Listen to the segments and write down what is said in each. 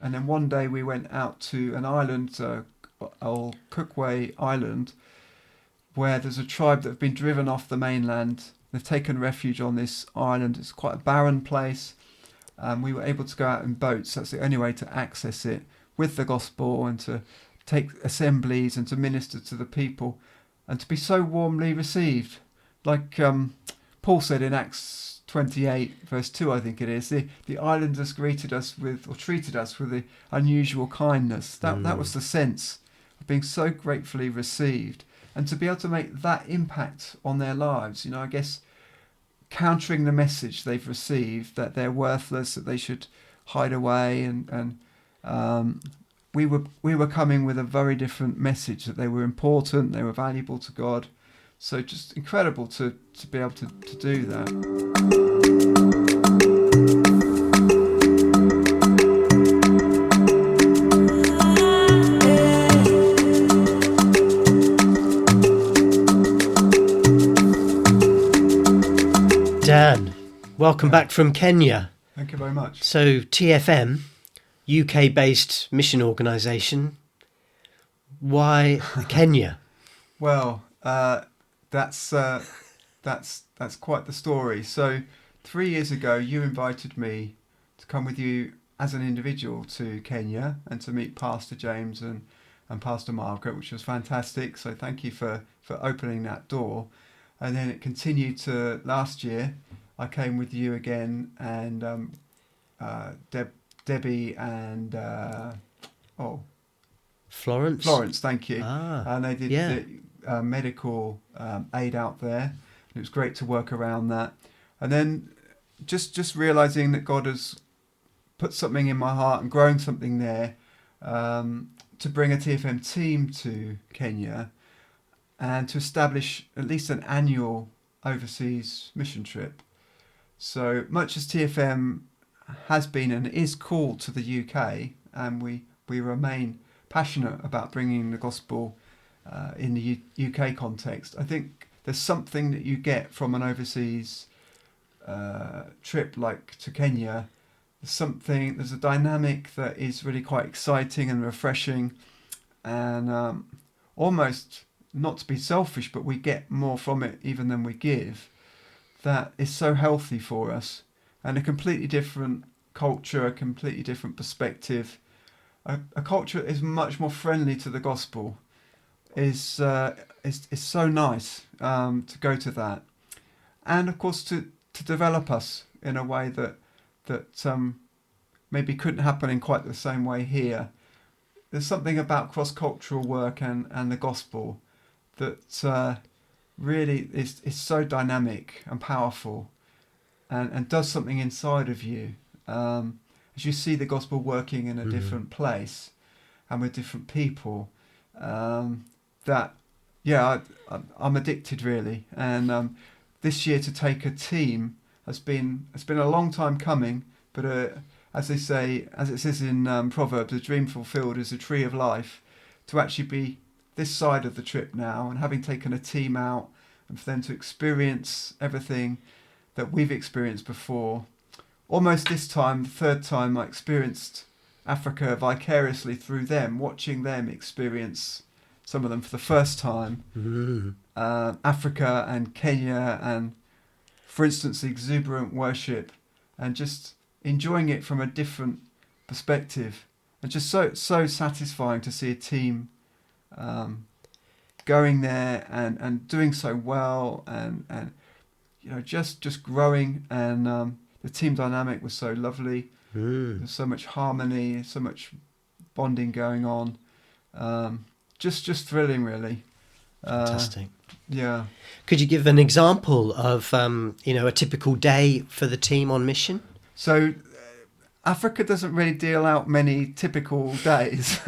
And then one day we went out to an island, old Cookway Island, where there's a tribe that have been driven off the mainland. They've taken refuge on this island. It's quite a barren place. We were able to go out in boats. That's the only way to access it, with the gospel and to take assemblies and to minister to the people and to be so warmly received. Like Paul said in Acts 28 verse 2, I think it is, the islanders greeted us with, or treated us with, the unusual kindness. That was the sense of being so gratefully received, and to be able to make that impact on their lives. You know, I guess countering the message they've received that they're worthless, that they should hide away, and we were coming with a very different message, that they were important, they were valuable to God. So just incredible to be able to do that. Dan, welcome back from Kenya. Thank you very much. So TFM, UK-based mission organisation. Why Kenya? Well, that's quite the story. So 3 years ago, you invited me to come with you as an individual to Kenya and to meet Pastor James and Pastor Margaret, which was fantastic. So thank you for opening that door. And then it continued to last year. I came with you again, and Debbie and Florence. Florence, thank you. And they did the medical aid out there. It was great to work around that. And then just realising that God has put something in my heart and growing something there, to bring a TFM team to Kenya and to establish at least an annual overseas mission trip. So much as TFM has been and is called to the UK, and we remain passionate about bringing the gospel in the UK context, I think there's something that you get from an overseas trip like to Kenya. There's a dynamic that is really quite exciting and refreshing, and almost, not to be selfish, but we get more from it even than we give. That is so healthy for us, and a completely different culture, a completely different perspective. A culture that is much more friendly to the gospel is so nice to go to that, and of course to develop us in a way that maybe couldn't happen in quite the same way here. There's something about cross-cultural work and the gospel that really is so dynamic and powerful, and does something inside of you. As you see the gospel working in a different place and with different people, I'm addicted really. And this year to take a team it's been a long time coming, but as they say, as it says in Proverbs, a dream fulfilled is a tree of life. To actually be this side of the trip now, and having taken a team out, and for them to experience everything that we've experienced before. Almost this time, the third time, I experienced Africa vicariously through them, watching them experience, some of them for the first time, Africa and Kenya, and for instance, the exuberant worship, and just enjoying it from a different perspective, and just so satisfying to see a team going there and doing so well, and just growing, and the team dynamic was so lovely. There's so much harmony, so much bonding going on. Just thrilling, really. Fantastic. Yeah. Could you give an example of a typical day for the team on mission? So Africa doesn't really deal out many typical days.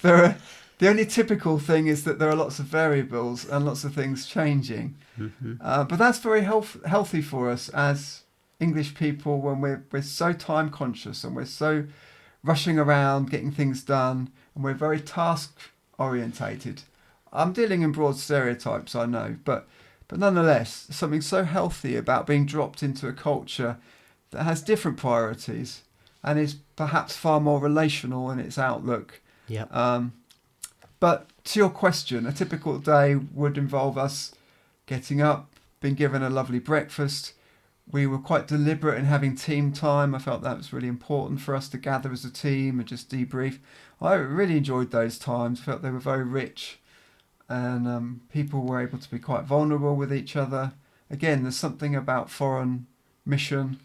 The only typical thing is that there are lots of variables and lots of things changing. But that's very healthy for us as English people, when we're so time conscious and we're so rushing around getting things done, and we're very task orientated. I'm dealing in broad stereotypes, I know, but nonetheless, something so healthy about being dropped into a culture that has different priorities, and is perhaps far more relational in its outlook. Yeah. But to your question, a typical day would involve us getting up, being given a lovely breakfast. We were quite deliberate in having team time. I felt that was really important for us to gather as a team and just debrief. I really enjoyed those times. I felt they were very rich, and people were able to be quite vulnerable with each other. Again, there's something about foreign mission.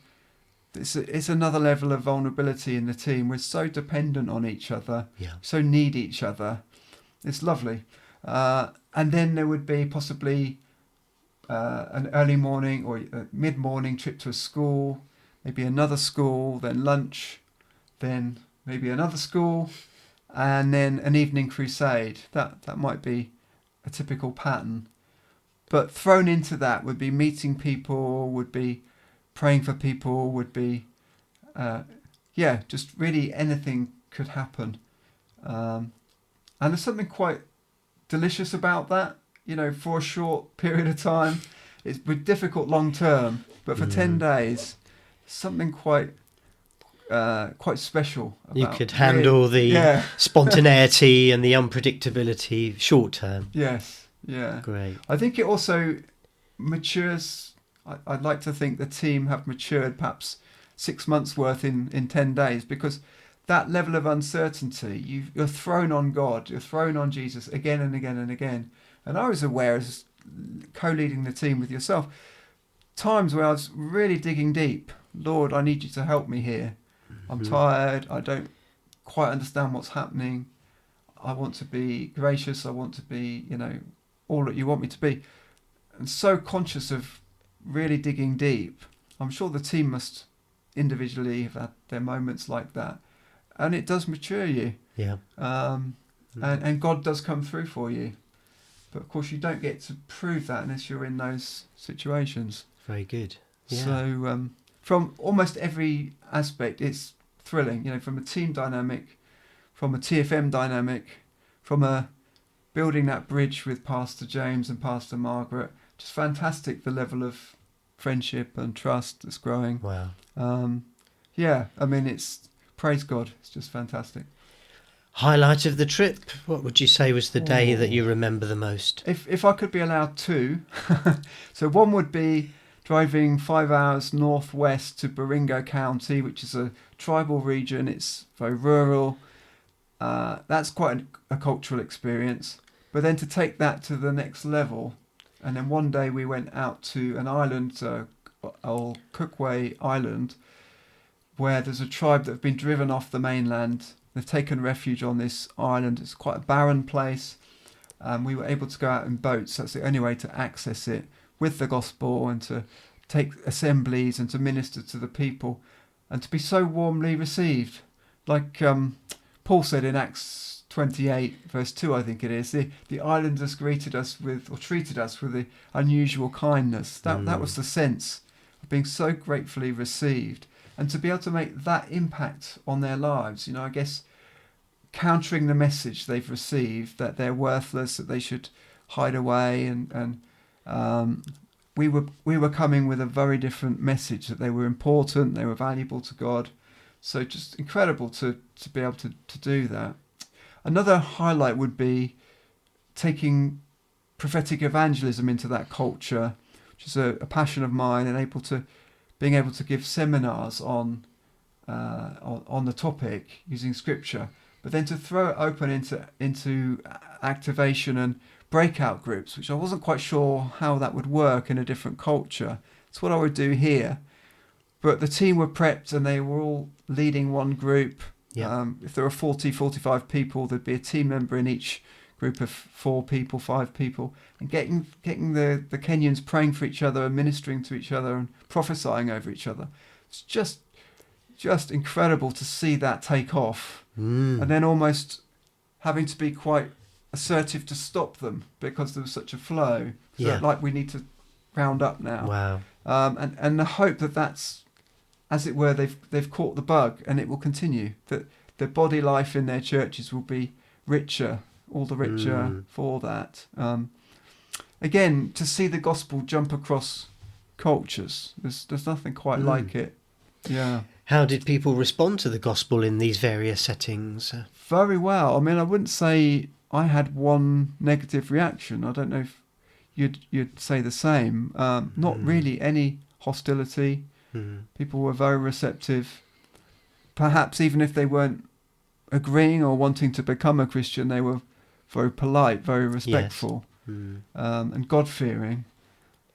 It's another level of vulnerability in the team. We're so dependent on each other, so need each other. It's lovely. And then there would be possibly an early morning or a mid-morning trip to a school, maybe another school, then lunch, then maybe another school, and then an evening crusade. That might be a typical pattern. But thrown into that would be meeting people, would be praying for people, would be, just really anything could happen. And there's something quite delicious about that, for a short period of time. It's difficult long term, but for 10 days, something quite special about you could handle the spontaneity and the unpredictability short term. Yes, yeah. Great. I think it also matures. I'd like to think the team have matured perhaps 6 months worth in 10 days, because that level of uncertainty, you're thrown on God, you're thrown on Jesus again and again and again. And I was aware, as co-leading the team with yourself, times where I was really digging deep. Lord, I need you to help me here. I'm tired. I don't quite understand what's happening. I want to be gracious. I want to be, all that you want me to be. And so conscious of really digging deep. I'm sure the team must individually have had their moments like that. And it does mature you. Yeah. And God does come through for you. But of course, you don't get to prove that unless you're in those situations. Very good. Yeah. So from almost every aspect, it's thrilling. From a team dynamic, from a TFM dynamic, from building that bridge with Pastor James and Pastor Margaret. Just fantastic, the level of friendship and trust that's growing. Wow. It's praise God. It's just fantastic. Highlight of the trip, what would you say was the day that you remember the most? If I could be allowed two. So one would be driving 5 hours northwest to Baringo County, which is a tribal region. It's very rural. That's quite a cultural experience. But then to take that to the next level, and then one day we went out to an island, old Cookway Island, where there's a tribe that have been driven off the mainland. They've taken refuge on this island. It's quite a barren place. We were able to go out in boats. That's the only way to access it, with the gospel and to take assemblies and to minister to the people and to be so warmly received. Like Paul said in Acts 28 verse 2, I think it is, the islanders treated us with the unusual kindness. That was the sense of being so gratefully received. And to be able to make that impact on their lives, I guess countering the message they've received that they're worthless, that they should hide away, and we were coming with a very different message, that they were important, they were valuable to God. So just incredible to be able to do that. Another highlight would be taking prophetic evangelism into that culture, which is a passion of mine, and being able to give seminars on the topic using scripture, but then to throw it open into activation and breakout groups, which I wasn't quite sure how that would work in a different culture. It's what I would do here. But the team were prepped and they were all leading one group. Yeah. If there were 40, 45 people, there'd be a team member in each group of 4 people, 5 people, and getting the Kenyans praying for each other and ministering to each other and prophesying over each other. It's just incredible to see that take off. And then almost having to be quite assertive to stop them because there was such a flow. So like, we need to round up now. Wow. And the hope that's, as it were, they've caught the bug, and it will continue, that the body life in their churches will be richer, all the richer for that. Again, to see the gospel jump across cultures, there's nothing quite like it. Yeah. How did people respond to the gospel in these various settings? Very well. I mean, I wouldn't say I had one negative reaction. I don't know if you'd say the same. Not really any hostility. People were very receptive. Perhaps even if they weren't agreeing or wanting to become a Christian, they were very polite, very respectful, and God-fearing.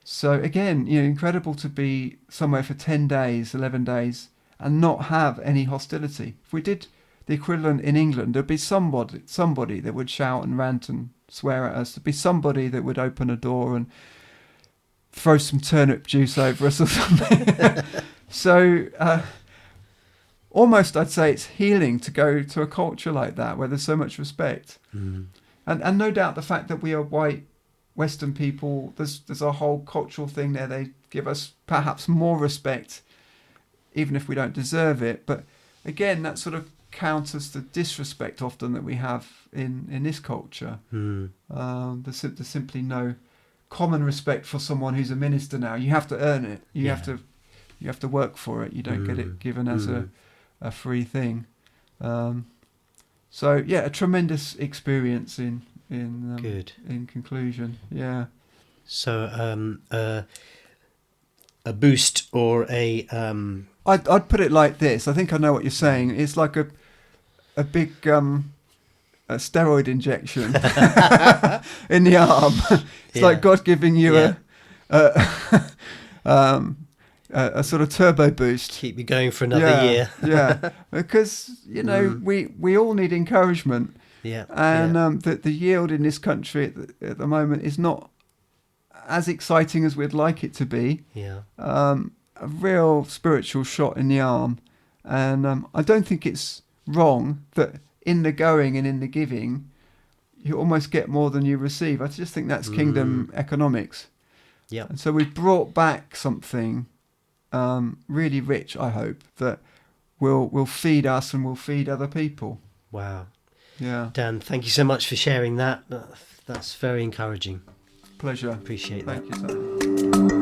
So again, incredible to be somewhere for 10 days, 11 days, and not have any hostility. If we did the equivalent in England, there'd be somebody that would shout and rant and swear at us. There'd be somebody that would open a door and throw some turnip juice over us or something. So almost I'd say it's healing to go to a culture like that where there's so much respect. And no doubt the fact that we are white Western people, there's a whole cultural thing there. They give us perhaps more respect even if we don't deserve it. But again, that sort of counters the disrespect often that we have in this culture. There's simply no common respect for someone who's a minister now. You have to earn it. You have to work for it. You don't get it given as a free thing. So yeah, a tremendous experience in conclusion. Yeah. So a boost or a I'd put it like this. I think I know what you're saying. It's like a big a steroid injection in the arm. It's like God giving you a sort of turbo boost. Keep you going for another year. Yeah, because we all need encouragement. Yeah, and the yield in this country at the moment is not as exciting as we'd like it to be. Yeah. A real spiritual shot in the arm, and I don't think it's wrong that in the going and in the giving you almost get more than you receive. I just think that's kingdom economics. Yeah. And so we've brought back something really rich, I hope, that will feed us and will feed other people. Wow. Yeah. Dan, thank you so much for sharing that. That's very encouraging. Pleasure. Appreciate that. Thank you so much.